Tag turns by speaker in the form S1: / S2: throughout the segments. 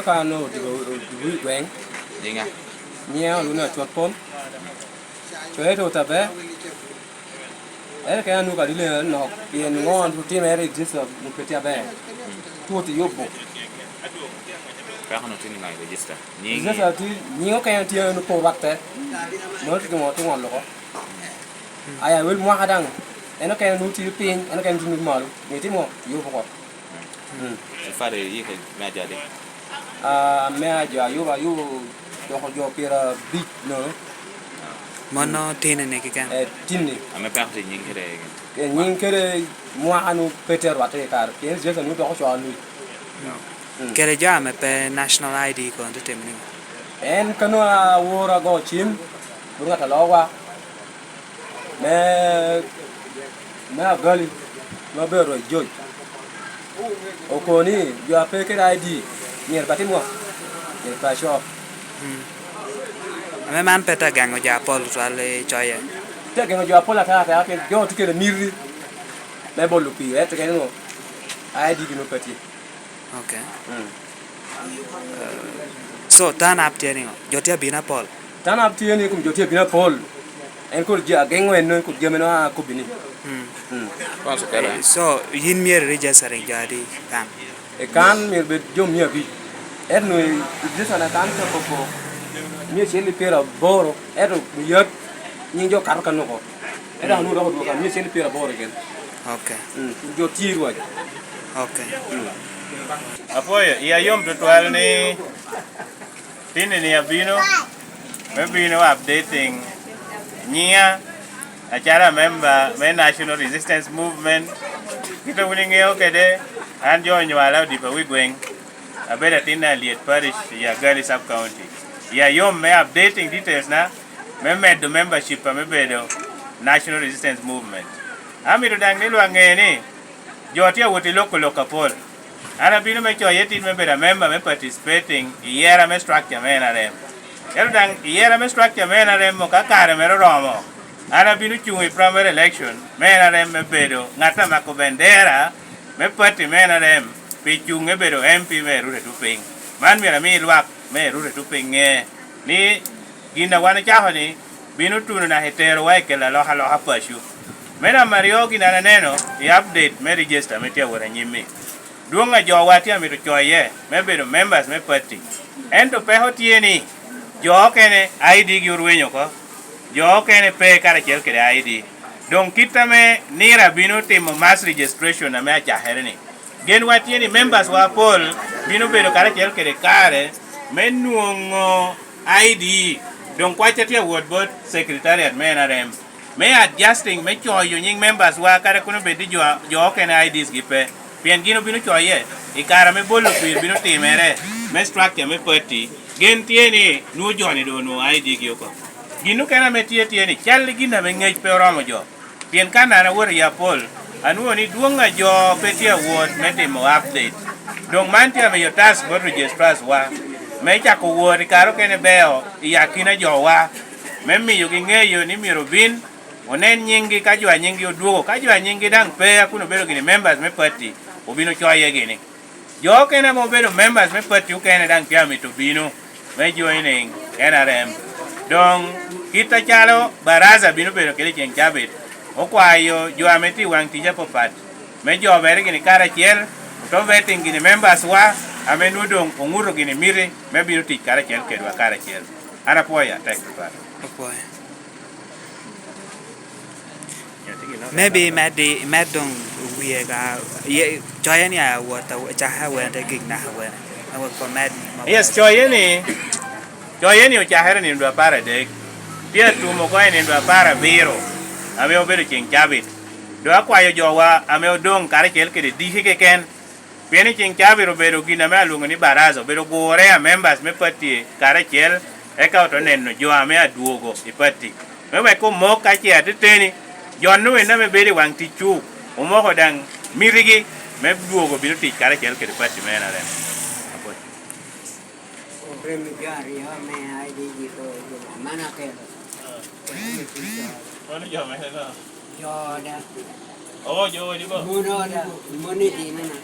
S1: Kan Odipa-Wigweng
S2: Dinga.
S1: nhiều luôn là chuột phôm chuột thôi tập bé ấy cái anh nuôi cả đi lên nó tiền ngon thu tiền ấy just một cái tia bé thu thì yếu bộ
S2: Kaya ko tin ngai register.
S1: just là thì nhiều cái anh tia nó po bạc thế nó thì cái ngon lắm ai ai will mua hadang ấy nó cái nuôi thì pin ấy nó cái nuôi mal người thì mua yếu bộ
S2: Fa de yi ke ma jadi.
S1: mẹ giờ yếu vào yếu cho họ cho pera big nữa
S3: Mono tin này cái
S1: tin này
S2: Ame pa ti nying kere.
S1: nhưng cái mua anu Peter wat cái car cái just nu đó cho lui
S3: cái giờ mà pe national ID còn tôi tìm mình
S1: en kanu wora go chim bunga ta lawa me gali ma bero joy okoni you are fake ID nyer batin mo nyer pa shop
S3: mà man pe ta gang ở Paul rồi lấy cho ye
S1: te ke jo apola ta ke jo tike le miri me bolu pi te ke no ID di no pati
S3: okay so tan up there ni jo tia bina Paul
S1: tan up tie ni kum jo tie bina Paul en ko ja gengwen no ko gemeno ko bini
S2: Ko so kala.
S3: so yin mir register jadi kan
S1: e kan mi be jom mi bi er no disa na kan ko mi cheli pera boro er mi yot ni jo kar kan ko er anu do do kan mi cheli pera boro gen
S3: okay
S1: jo tirwa
S3: okay
S4: Apoyo, iya yom tutual ni tini ni abino updating niya acara member National Resistance Movement kita ngeo kede an jo nyawala Odipa-Wigweng abeda tina liet parish ya Gali sub county ya yom updating details na the membership bedo National Resistance Movement amiru dang ni luange ni jotia wuti local pol ana bino me cho yeti me beda member me participating yera me structure me NRM yero dang yera me structure me NRM mo kakare me romo ana bino chungi primary election me NRM me bedo ngata mako bendera me party me NRM pi chungi bedo MP me rure tu ping man mi luak me rure tu ping ni ginda wana chaho ni bino tunu na hetero wa ke la loha pashu mena mario gina neno I update me register me tia wora nyimi duonga jo watia mi to choye me bedo members me party ento pe hotieni jo kene ID gi urwenyo ko jo kene pe kare chel kere ID don kitame nira bino timo mass registration na me acha herni gen watieni members wa pol bino bedo kare chel kere kare menuongo ID don kwacha tia word board secretariat me NRM me adjusting me choyo nying members wa kare kuno bedi jo kene IDs gi pe pien gino bino choye ikara me bolo pir bino timere me structure me party gen tieni nu joni do no ID gi ko gino kana me tieni chal gina me ngej pe romo jo pien kana na wor ya pol anu ni duonga jo petia word me timo update dong mantia me yo task for registers wa me chako word karo kene beo yakina jo wa me mi yo ngeyo ni miro bin onen nyingi kajwa nyingi oduogo kajwa nyingi dang pe akuno bedo gini members me party obino choye gini jo kene mo bedo members me party ukene dang piami to bino me joining NRM dong kita chalo baraza bino bedo kele cheng chabit okwayo jo ameti wang tija popat me jo bere gini kara chiel to vetting gini members wa amenu dong onguro gini miri me bino tich kara chiel kedwa kara chiel ana poya tek pat
S3: okay maybe mad dong we ga ye join ya what cha ha we ta gig na we I work for mad
S4: yes choyeni uchahera ni ndo para de dia tumo ko ni ndo para biro ame obedo ching chabit do akwayo jowa ame odong kare kel ke di ke ken pieni ching chabiro bedo gina me alungo ni barazo bedo gore a members me party kare kel e ka to neno jo ame aduogo I party me we ko mo ka chi ateni Jonu na me bedi wang tichu umoko dang mirigi me duogo bino ti kare kel ke party me NRM apo
S5: Jari ha me ID di ko mana ke
S4: Ono jo me na
S5: jo da
S4: oh jo di bo
S5: muno da muni di mana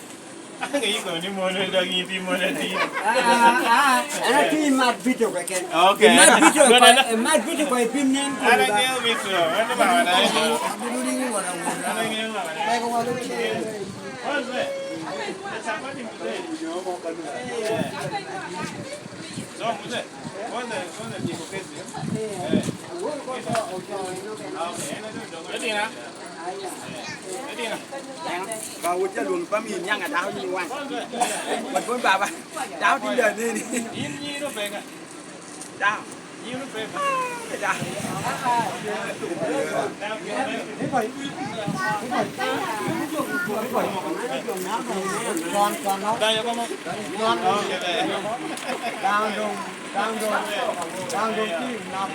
S4: Cái của đi mua nơi đây đi mua nơi đi.
S5: Ana tu mat video ka ken.
S4: Okay.
S5: Mat video ko pin nen ko.
S4: Ada kêu video, ada bawa dah.
S5: Dulu ni mo na mo.
S4: Ada kêu bawa dah.
S5: Ay ko walo ni.
S4: Ose. Siapa ni mute? So mute. Kone di ko kesi. Jadi na. Jadi na.
S6: Bà uống cho luôn bấm nhìn nhang ở đáo như ngoài. Mình cũng bà đáo đi đời đi đi.
S4: Ini nó về cái.
S6: Đáo.
S4: Ini nó về.
S6: Đáo.
S5: Con nó.
S4: Đây có một.
S5: Con.
S4: Ok đây.
S5: Down dong. Down dong. Down dong ki na.